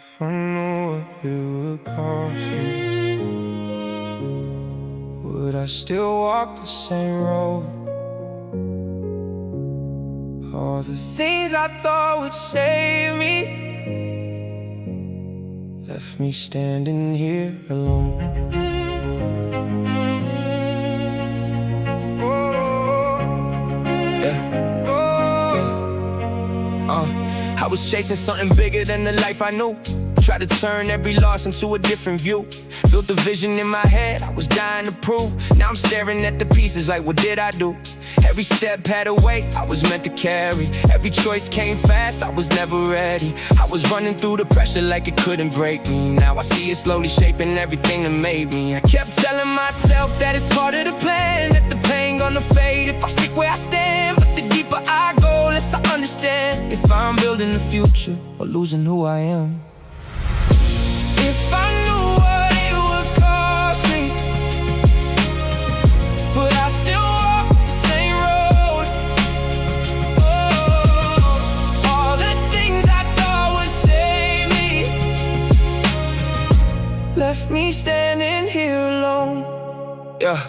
If I knew what it would cost me, would I still walk the same road? All the things I thought would save me left me standing here alone. I was chasing something bigger than the life I knew. Tried to turn every loss into a different view. Built a vision in my head, I was dying to prove. Now I'm staring at the pieces like, what did I do? Every step had a weight I was meant to carry. Every choice came fast, I was never ready. I was running through the pressure like it couldn't break me. Now I see it slowly shaping everything that made me. I kept telling myself that it's part of the plan, that the pain gonna fade if I stick where I stand. But the deeper I go, less I understand if I'm building the future or losing who I am. If I knew what it would cost me, would I still walk the same road? Oh, all the things I thought would save me left me standing here alone. Yeah,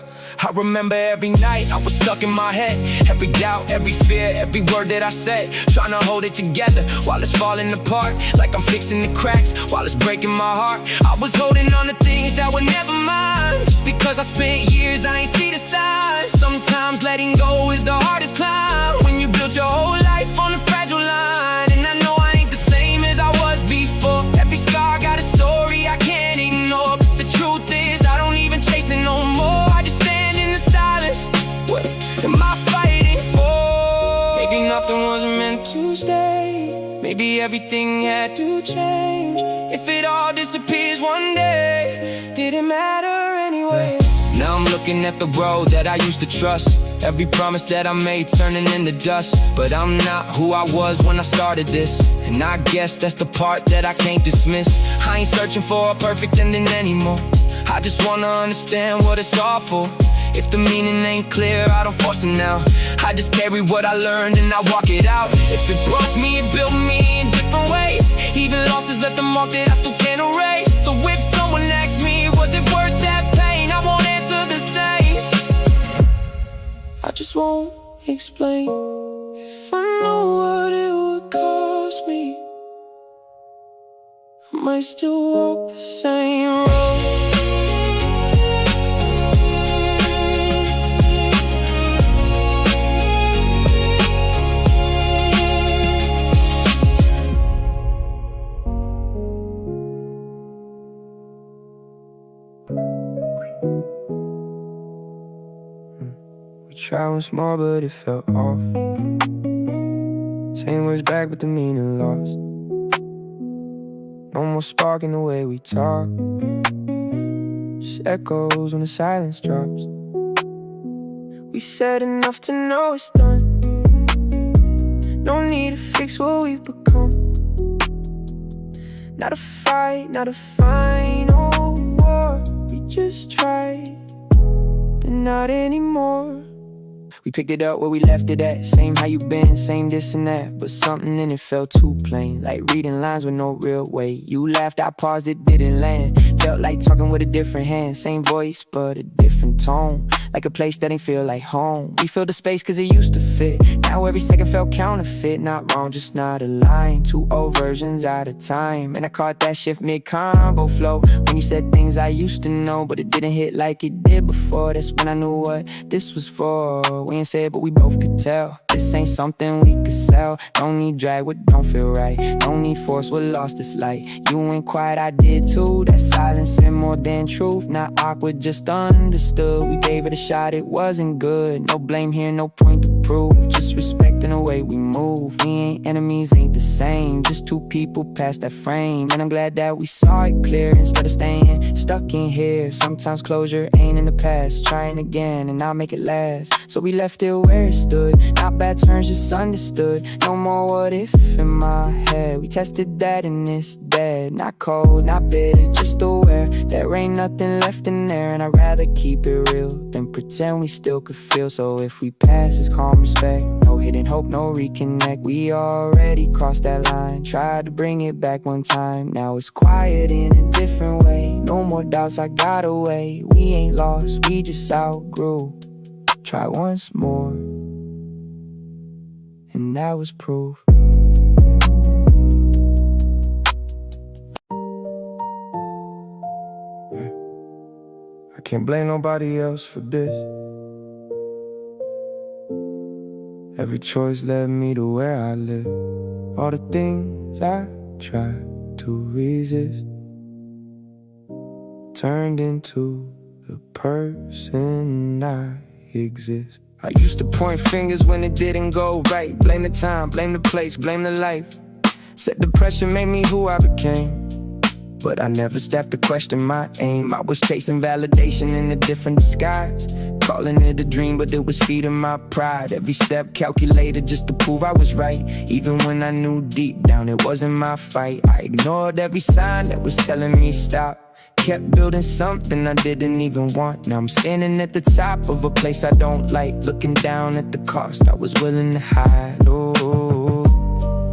I remember every night I was stuck in my head. Every doubt, every fear, every word that I said, trying to hold it together while it's falling apart. Like I'm fixing the cracks while it's breaking my heart. I was holding on to things that were never mine. Just because I spent years, I ain't see the signs. Sometimes letting go is the hardest climb, when you build your whole life on a fragile line. And I know I ain't the same as I was before. Every scar got a story I can't ignore. But the truth is, I don't even chase it no more. I just stand in the silence. What am I fighting for? Maybe nothing was meant to stay. Maybe everything had to change. If it all disappears one day, did it matter anyway? Now I'm looking at the road that I used to trust. Every promise that I made turning into dust. But I'm not who I was when I started this, and I guess that's the part that I can't dismiss. I ain't searching for a perfect ending anymore. I just wanna understand what it's all for. If the meaning ain't clear, I don't force it now. I just carry what I learned and I walk it out. If it broke me, it built me in different ways. Even losses left a mark that I still can't erase. So if someone asks me, was it worth that pain, I won't answer the same. I just won't explain. If I know what it would cost me, I might still walk the same road. We tried once more, but it felt off. Saying words back, but the meaning lost. No more spark in the way we talk. Just echoes when the silence drops. We said enough to know it's done. No need to fix what we've become. Not a fight, not a final war. We just tried, but not anymore. We picked it up where we left it at. Same how you been, same this and that. But something in it felt too plain, like reading lines with no real weight. You laughed, I paused, it didn't land. Felt like talking with a different hand. Same voice, but a different tone. Like a place that ain't feel like home. We filled the space cause it used to fit. Now every second felt counterfeit. Not wrong, just not aligned. Two old versions out of time. And I caught that shift mid-combo flow, when you said things I used to know, but it didn't hit like it did before. That's when I knew what this was for. We ain't said, but we both could tell. This ain't something we could sell. Don't need drag what don't feel right. Don't need force what lost its light. You went quiet, I did too. That silence said more than truth. Not awkward, just understood. We gave it a shot, it wasn't good. No blame here, no point to prove. Just respecting the way we move. We ain't enemies, ain't the same. Just two people past that frame. And I'm glad that we saw it clear, instead of staying stuck in here. Sometimes closure ain't in the past. Trying again and I'll make it last. So we left it where it stood. Not bad turns, just understood. No more what if in my head. We tested that and it's dead. head. Not cold, not bitter, just aware there ain't nothing left in there. And I'd rather keep it real than pretend we still could feel. So if we pass, it's calm respect. No hidden hope, no reconnect. We already crossed that line. Tried to bring it back one time. Now it's quiet in a different way. No more doubts, I got away. We ain't lost, we just outgrew. Try once more, and that was proof. I can't blame nobody else for this. Every choice led me to where I live. All the things I tried to resist turned into the person I exist. I used to point fingers when it didn't go right. Blame the time, blame the place, blame the life. Said the pressure made me who I became, but I never stopped to question my aim. I was chasing validation in a different disguise, calling it a dream, but it was feeding my pride. Every step calculated just to prove I was right, even when I knew deep down it wasn't my fight. I ignored every sign that was telling me stop. Kept building something I didn't even want. Now I'm standing at the top of a place I don't like, looking down at the cost I was willing to hide. Oh,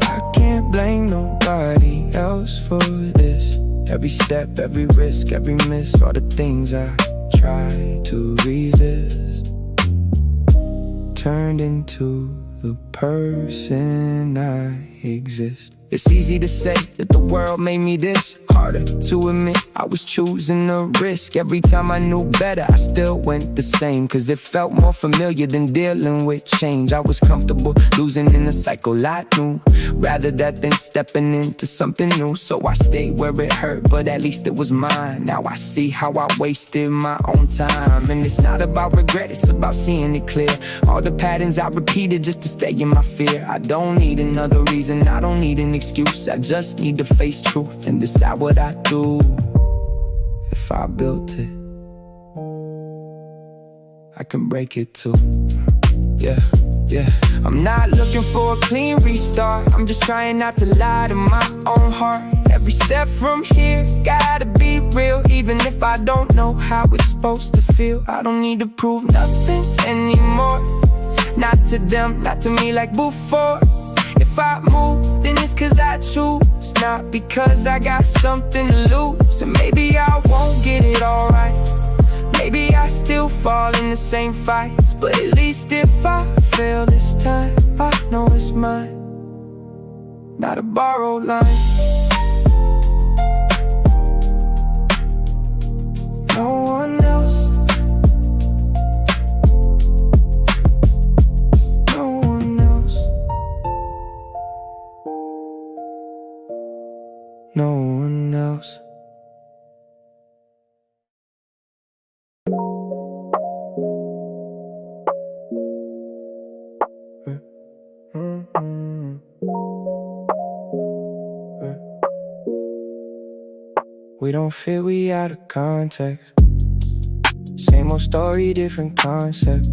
I can't blame nobody else for this. Every step, every risk, every miss, all the things I tried to resist turned into the person I exist. It's easy to say that the world made me this, harder to admit I was choosing the risk. Every time I knew better, I still went the same, cause it felt more familiar than dealing with change. I was comfortable losing in a cycle I knew, rather that than stepping into something new. So I stayed where it hurt, but at least it was mine. Now I see how I wasted my own time, and it's not about regret, it's about seeing it clear. All the patterns I repeated just to stay in my fear. I don't need another reason, I don't need an excuse, I just need to face truth and decide what I do. If I built it, I can break it too. Yeah. I'm not looking for a clean restart, I'm just trying not to lie to my own heart. Every step from here gotta be real, even if I don't know how it's supposed to feel. I don't need to prove nothing anymore, not to them, not to me like before. If I move, then it's cause I choose, not because I got something to lose. And maybe I won't get it all right, maybe I still fall in the same fights, but at least if I fail this time, I know it's mine, not a borrowed line. No one else, no one else. We don't fit, we out of context. Same old story, different concept.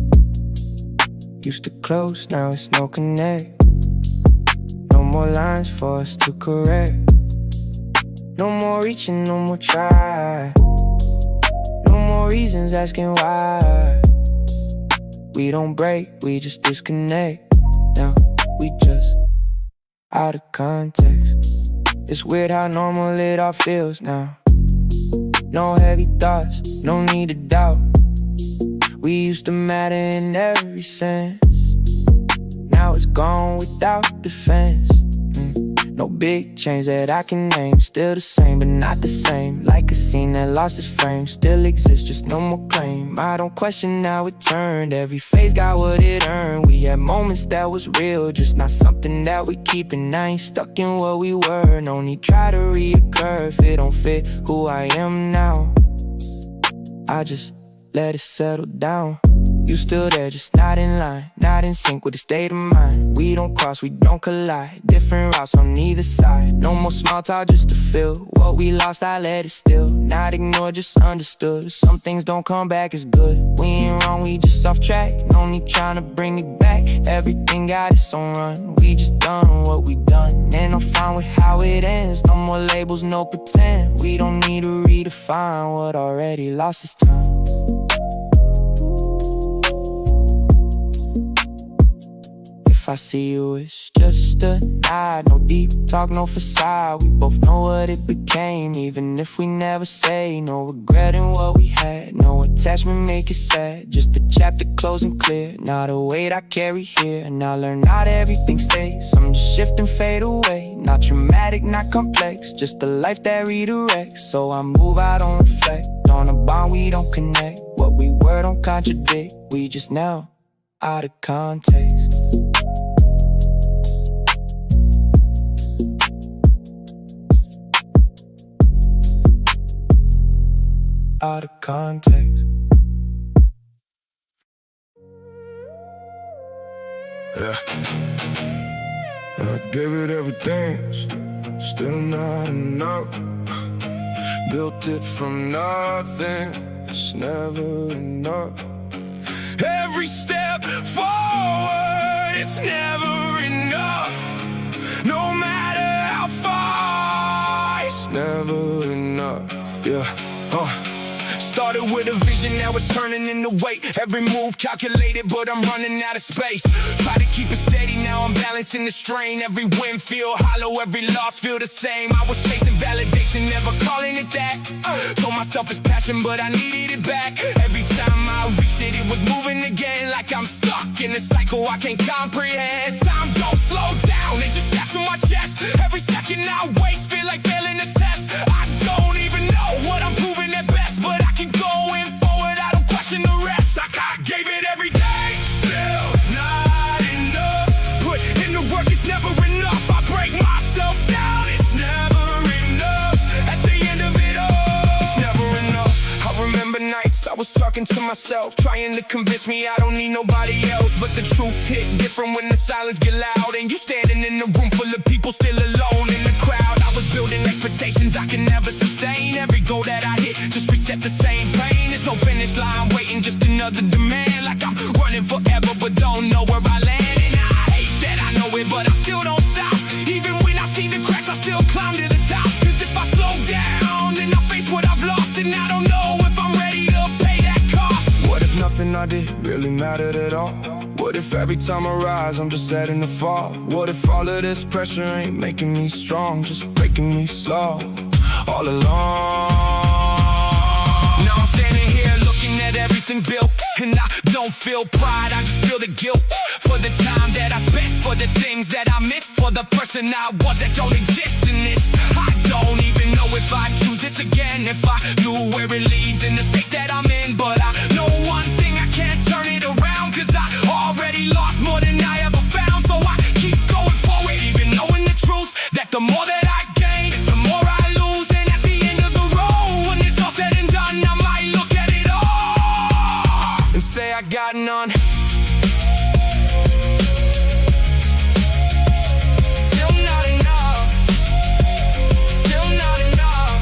Used to close, now it's no connect. No more lines for us to correct. No more reaching, no more try. No more reasons asking why. We don't break, we just disconnect. Now we just out of context. It's weird how normal it all feels now. No heavy thoughts, no need to doubt. We used to matter in every sense. Now it's gone without defense. No big change that I can name. Still the same, but not the same. Like a scene that lost its frame. Still exists, just no more claim. I don't question how it turned. Every phase got what it earned. We had moments that was real, just not something that we keep. And I ain't stuck in what we were. No need try to reoccur if it don't fit who I am now. I just let it settle down. You still there, just not in line, not in sync with the state of mind. We don't cross, we don't collide, different routes on either side. No more small talk just to feel what we lost, I let it still. Not ignored, just understood. Some things don't come back as good. We ain't wrong, we just off track. No need trying to bring it back. Everything got its own run. We just done what we done, and I'm fine with how it ends. No more labels, no pretend. We don't need to redefine what already lost its time. If I see you, it's just a nod. No deep talk, no facade. We both know what it became, even if we never say. No regretting what we had, no attachment make it sad. Just a chapter closed and clear. Not a weight I carry here, and I learn not everything stays. Some just shift and fade away. Not dramatic, not complex, just a life that redirects. So I move, I don't reflect on a bond we don't connect. What we were don't contradict, we just now out of context. Out of context. Yeah, I gave it everything, still not enough. Built it from nothing, it's never enough. Every step forward, it's never enough. No matter how far, it's never enough. Yeah. Started with a vision, now it's turning into weight. Every move calculated, but I'm running out of space. Try to keep it steady, now I'm balancing the strain. Every win feel hollow, every loss feel the same. I was chasing validation, never calling it that. Told myself it's passion, but I needed it back. Every time I reached it, it was moving again. Like I'm stuck in a cycle I can't comprehend. Time don't slow down, it just snaps from my chest. Every second I waste, feel like failing a test. I don't even know what I'm proving at best, but I keep going forward, I don't question the rest. I gave it every day, still not enough. Put in the work, it's never enough. I break myself down, it's never enough. At the end of it all, it's never enough. I remember nights I was talking to myself, trying to convince me I don't need nobody else. But the truth hit different when the silence get loud, and you standing in a room full of people still alone in the crowd. I was building expectations I can never sustain. Every goal that I hit just reset the same pain. There's no finish line waiting, just another demand. Like I'm running forever but don't know where I land. And I hate that I know it, but I still don't stop. Even when I see the cracks, I still climb to the top. Cause if I slow down, then I face what I've lost, and I don't know if I'm ready to pay that cost. What if nothing I did really mattered at all? What if every time I rise, I'm just setting the fall? What if all of this pressure ain't making me strong, just breaking me slow, all along? Now I'm standing here looking at everything built, and I don't feel pride, I just feel the guilt. For the time that I spent, for the things that I missed, for the person I was that don't exist in this. I don't even know if I choose this again, if I knew where it leads in the state that I'm in. But I know one thing, I can't turn it around, cause I already lost more than I ever found. So I keep going forward, even knowing the truth, that the more that I gain, the more I lose. And at the end of the road, when it's all said and done, I might look at it all and say I got none. Still not enough, still not enough.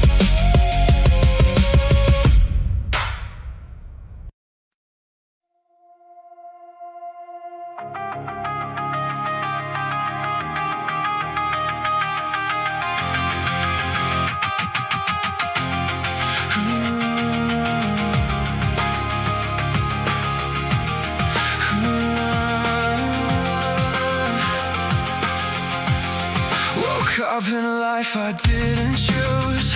Woke up in a life I didn't choose.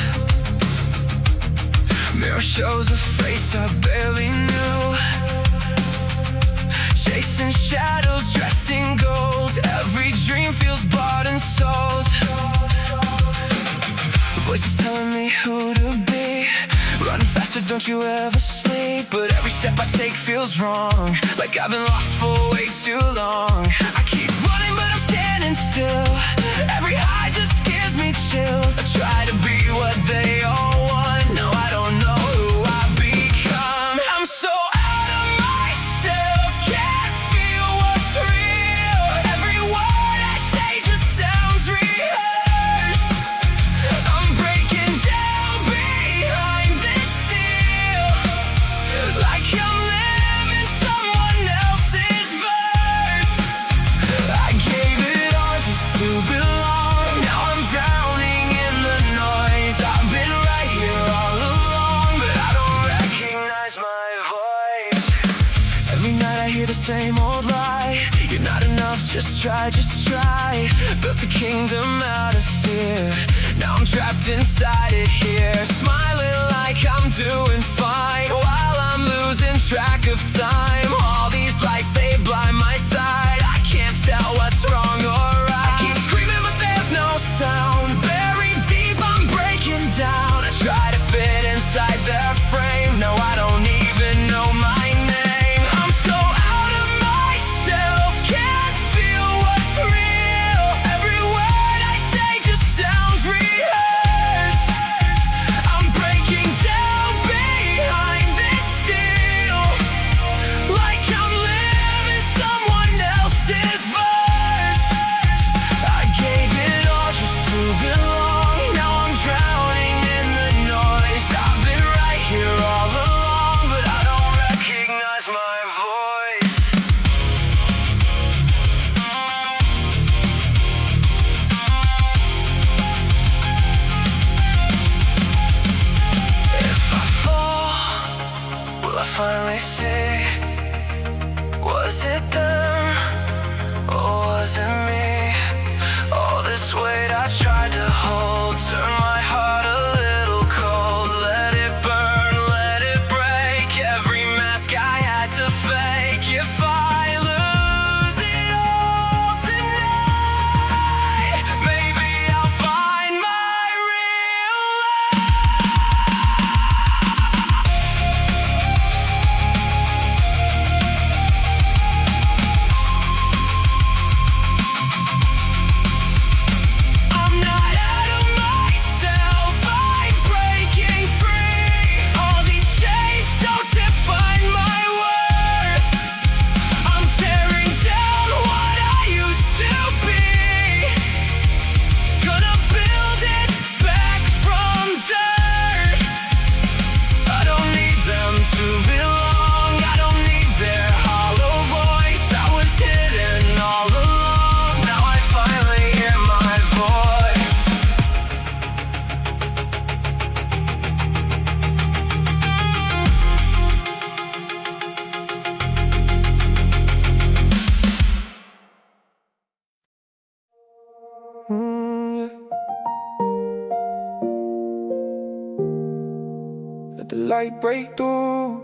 Mirror shows a face I barely knew. Chasing shadows dressed in gold. Every dream feels bought and sold. Voices telling me who to be. Run faster, don't you ever sleep. But every step I take feels wrong, like I've been lost for way too long. I keep running but I'm standing still. Every high just gives me chills. I try to be what they all want. No, I don't know who I've become. I'm so out of myself. Just try. Built a kingdom out of fear. Now I'm trapped inside it here, smiling like I'm doing fine, while I'm losing track of time. All these lights, they blind my sight. I can't tell what's wrong or right. I keep screaming but there's no sound. Buried deep, I'm breaking down. I try to fit inside their frame. No, I don't even know my name. I'm so out of myself, can't feel what's real. Every word I say just sounds rehearsed. I'm breaking down behind this steel, like I'm living someone else's verse. I gave it all just to belong. Now I'm drowning in the noise. I've been right here all along, but I don't recognize my voice. If I fall, will I finally see? Was it them, or was it me? All this weight I tried to hold, turn my heart a little cold. Let it burn, let it break, every mask I had to fake. If I lose it all tonight, maybe I'll find my real I'm not out of myself, I'm breaking free. All these chains don't define my worth. I'm tearing down what I used to be. Gonna build it back from dirt. I don't need them to belong. I don't need their hollow voice. I was hidden all along. Now I finally hear my voice. Let the light break through.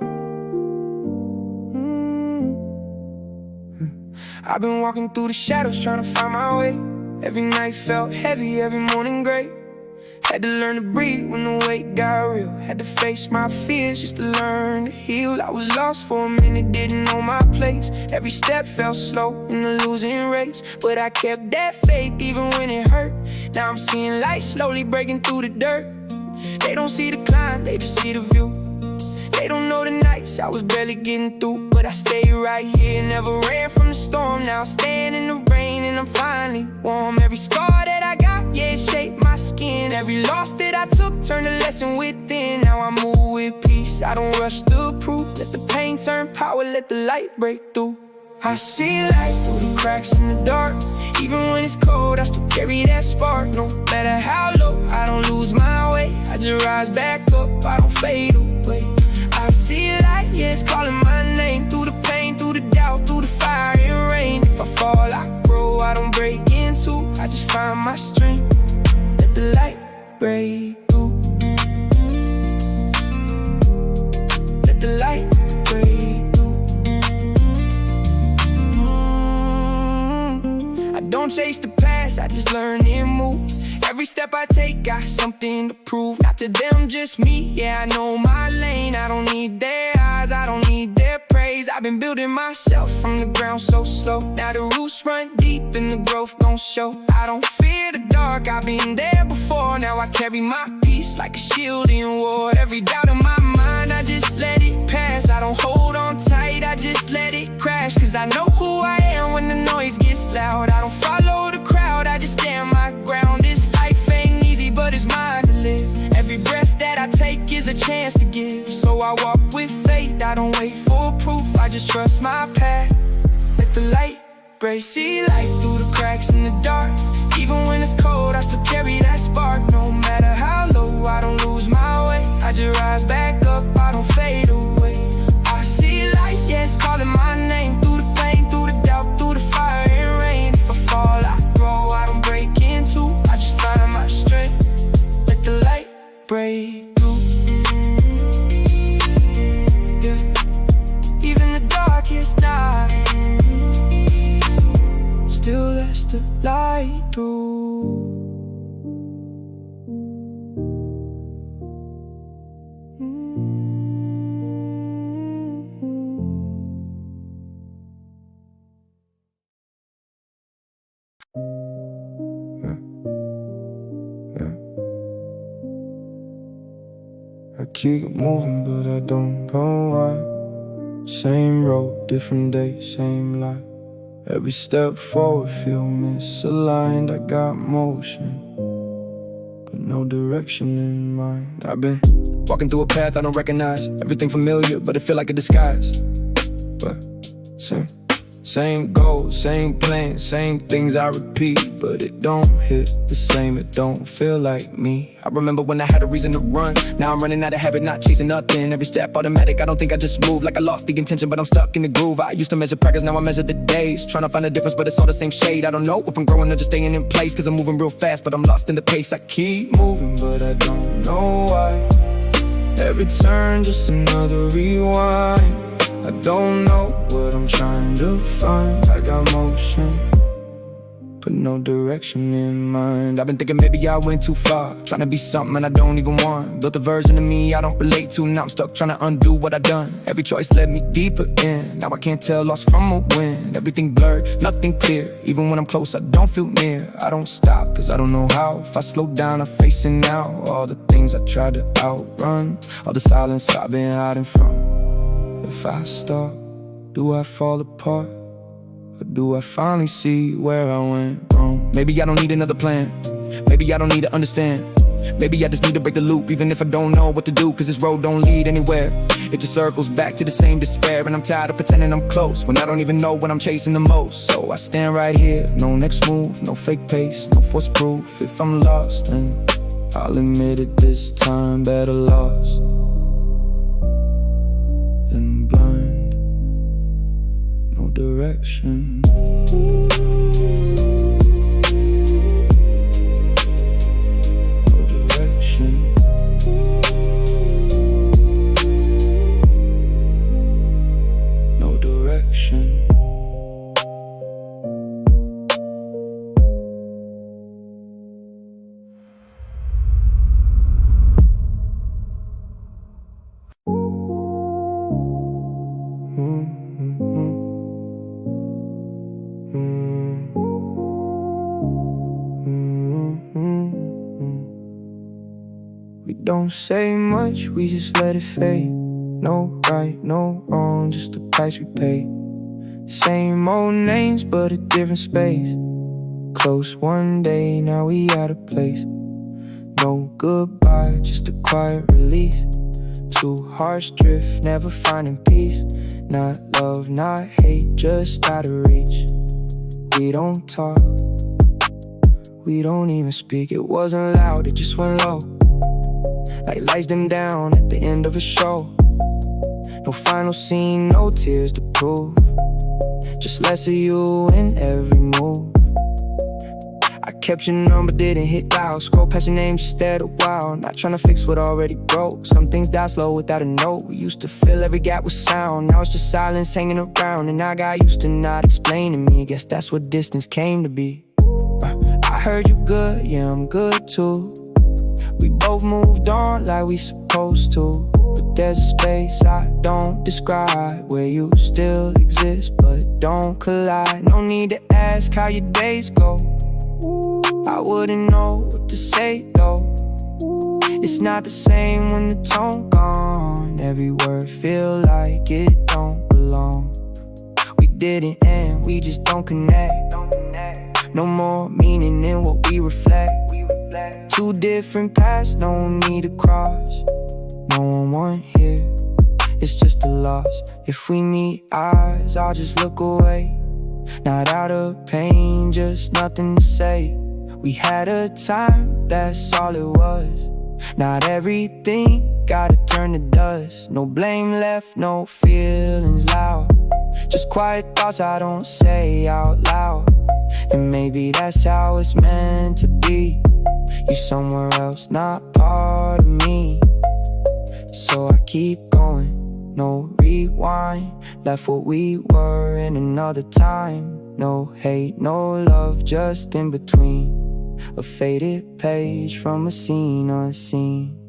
I've been walking through the shadows trying to find my way. Every night felt heavy, every morning gray. Had to learn to breathe when the weight got real. Had to face my fears just to learn to heal. I was lost for a minute, didn't know my place. Every step felt slow in the losing race, but I kept that faith even when it hurt. Now I'm seeing light slowly breaking through the dirt. They don't see the climb, they just see the view. They don't know the nights I was barely getting through, but I stayed right here, never ran from the storm. Now I stand in the rain and I'm finally warm. Every scar that I got, yeah, it shaped my skin. Every loss that I took turned a lesson within. Now I move with peace, I don't rush the proof. Let the pain turn power, let the light break through. I see light through the cracks in the dark. Even when it's cold, I still carry that spark. No matter how low, I don't lose my way. I just rise back up, I don't fade away. I see light, yeah, it's calling my name. Through the pain, through the doubt, through the fire and rain. If I fall, I grow, I don't break in two. I just find my strength, let the light break through. Let the light break through. I don't chase the past, I just learn and move. Every step I take got something to prove. Not to them, just me, yeah, I know my lane. I don't need their eyes, I don't need their praise. I've been building myself from the ground so slow. Now the roots run deep and the growth gon' show. I don't fear the dark, I've been there before. Now I carry my peace like a shield in war. Every doubt in my mind, I just let it pass. I don't hold on tight, I just let it crash. Cause I know who I am when the noise gets loud. I don't follow the crowd, I just stand my ground. This life ain't easy, but it's mine to live. Every breath that I take is a chance to give. So I walk with faith, I don't wait for proof. I just trust my path, let the light break. See light through the cracks in the dark. Even when it's cold, I still carry that spark. No matter how low, I don't lose my way. I just rise back up, I don't fade away. I see light, yeah, it's calling my name. Through the pain, through the doubt, through the fire and rain. the light through. I keep moving, but I don't know why. Same road, different day, same life. Every step forward feel misaligned. I got motion, but no direction in mind. I've been walking through a path I don't recognize. Everything familiar, but it feel like a disguise. But same goals, same plans, same things I repeat, but it don't hit the same, it don't feel like me. I remember when I had a reason to run. Now I'm running out of habit, not chasing nothing. Every step automatic, I don't think I just moved. Like I lost the intention, but I'm stuck in the groove. I used to measure progress, now I measure the days. Trying to find a difference, but it's all the same shade. I don't know if I'm growing or just staying in place, cause I'm moving real fast, but I'm lost in the pace. I keep moving, but I don't know why. Every turn, just another rewind. I don't know what I'm trying to find. I got motion, but no direction in mind. I've been thinking maybe I went too far, trying to be something I don't even want. Built a version of me I don't relate to. Now I'm stuck trying to undo what I done. Every choice led me deeper in. Now I can't tell loss from a win. Everything blurred, nothing clear. Even when I'm close, I don't feel near. I don't stop, cause I don't know how. If I slow down, I'm facing now all the things I tried to outrun, all the silence I've been hiding from. If I stop, do I fall apart? Or do I finally see where I went wrong? Maybe I don't need another plan. Maybe I don't need to understand. Maybe I just need to break the loop, even if I don't know what to do, cause this road don't lead anywhere. It just circles back to the same despair. And I'm tired of pretending I'm close when I don't even know what I'm chasing the most. So I stand right here, no next move, no fake pace, no forced proof. If I'm lost, then I'll admit it this time, better lost than blind, no direction. No direction. No direction. We don't say much, we just let it fade. No right, no wrong, just the price we pay. Same old names, but a different space. Close one day, now we out of place. No goodbye, just a quiet release. Too harsh drift, never finding peace. Not love, not hate, just out of reach. We don't talk, we don't even speak. It wasn't loud, it just went low, like lights dim down at the end of a show. No final scene, no tears to prove, just less of you in every move. I kept your number, didn't hit dial. Scroll past your name, just stared a while. Not trying to fix what already broke. Some things die slow without a note. We used to fill every gap with sound. Now it's just silence hanging around. And I got used to not explaining me. Guess that's what distance came to be. I heard you good, yeah, I'm good too. We both moved on like we supposed to. But there's a space I don't describe, where you still exist but don't collide. No need to ask how your days go, I wouldn't know what to say though. It's not the same when the tone gone. Every word feel like it don't belong. We didn't end, we just don't connect. No more meaning in what we reflect. Two different paths, no need to cross. No one want here, it's just a loss. If we meet eyes, I'll just look away. Not out of pain, just nothing to say. We had a time, that's all it was. Not everything gotta turn to dust. No blame left, no feelings loud. Just quiet thoughts I don't say out loud. And maybe that's how it's meant to be. You somewhere else, not part of me. So I keep going, no rewind. Left what we were in another time. No hate, no love, just in between. A faded page from a scene unseen.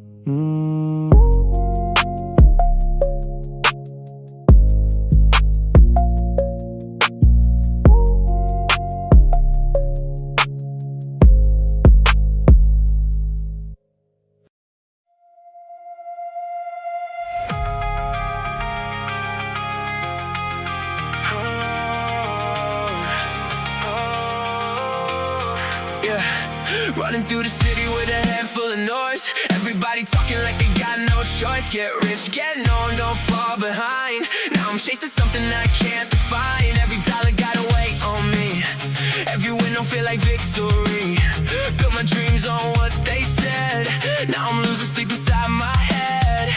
Yeah, running through the city with a head full of noise. Everybody talking like they got no choice. Get rich, get known, don't fall behind. Now I'm chasing something I can't define. Every dollar gotta wait on me. Every win don't feel like victory. Built my dreams on what they said. Now I'm losing sleep inside my head.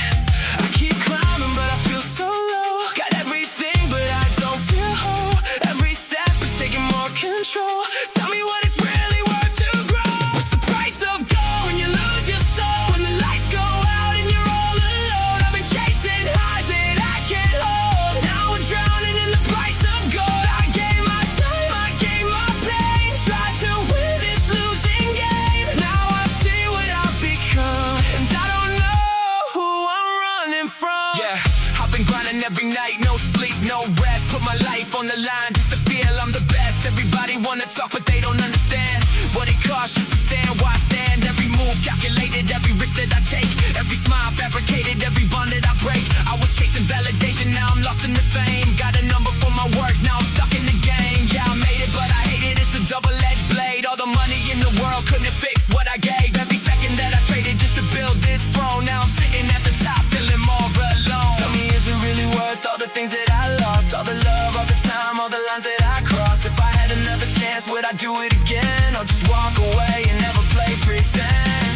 I keep climbing but I feel so low. Got everything but I don't feel whole. Every step is taking more control. Tell me what it's really worth to grow. What's the price of gold when you lose your soul? When the lights go out and you're all alone. I've been chasing highs that I can't hold. Now I'm drowning in the price of gold. I gave my time, I gave my pain. Tried to win this losing game. Now I see what I've become, and I don't know who I'm running from. Yeah, I've been grinding every night, no sleep, no rest. Put my life on the line just to feel I'm the best. Everybody wanna talk but they don't understand what it costs just to stand where I stand. Every move calculated, every risk that I take, every smile fabricated, every bond that I break. I was chasing validation, now I'm lost in the fame. Got a number for my work, now I'm stuck in the game. Yeah, I made it, but I hate it, it's a double-edged blade. All the money in the world couldn't fix what I gave. Every second that I traded just to build this throne. Now I'm sitting at the top, feeling more alone. Tell me, is it really worth all the things that I lost? All the love, all the time, all the lines that I crossed. If I had another chance, would I do it again? Or just walk away and never play pretend?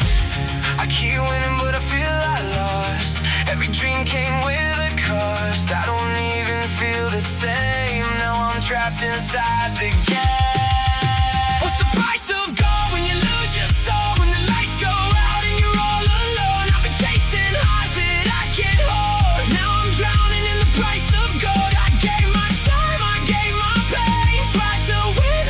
I keep winning but I feel I lost. Every dream came with a cost. I don't even feel the same. Now I'm trapped inside the game. What's the price of gold when you lose your soul? When the lights go out and you're all alone. I've been chasing highs that I can't hold. Now I'm drowning in the price of gold. I gave my time, I gave my pain. Tried to win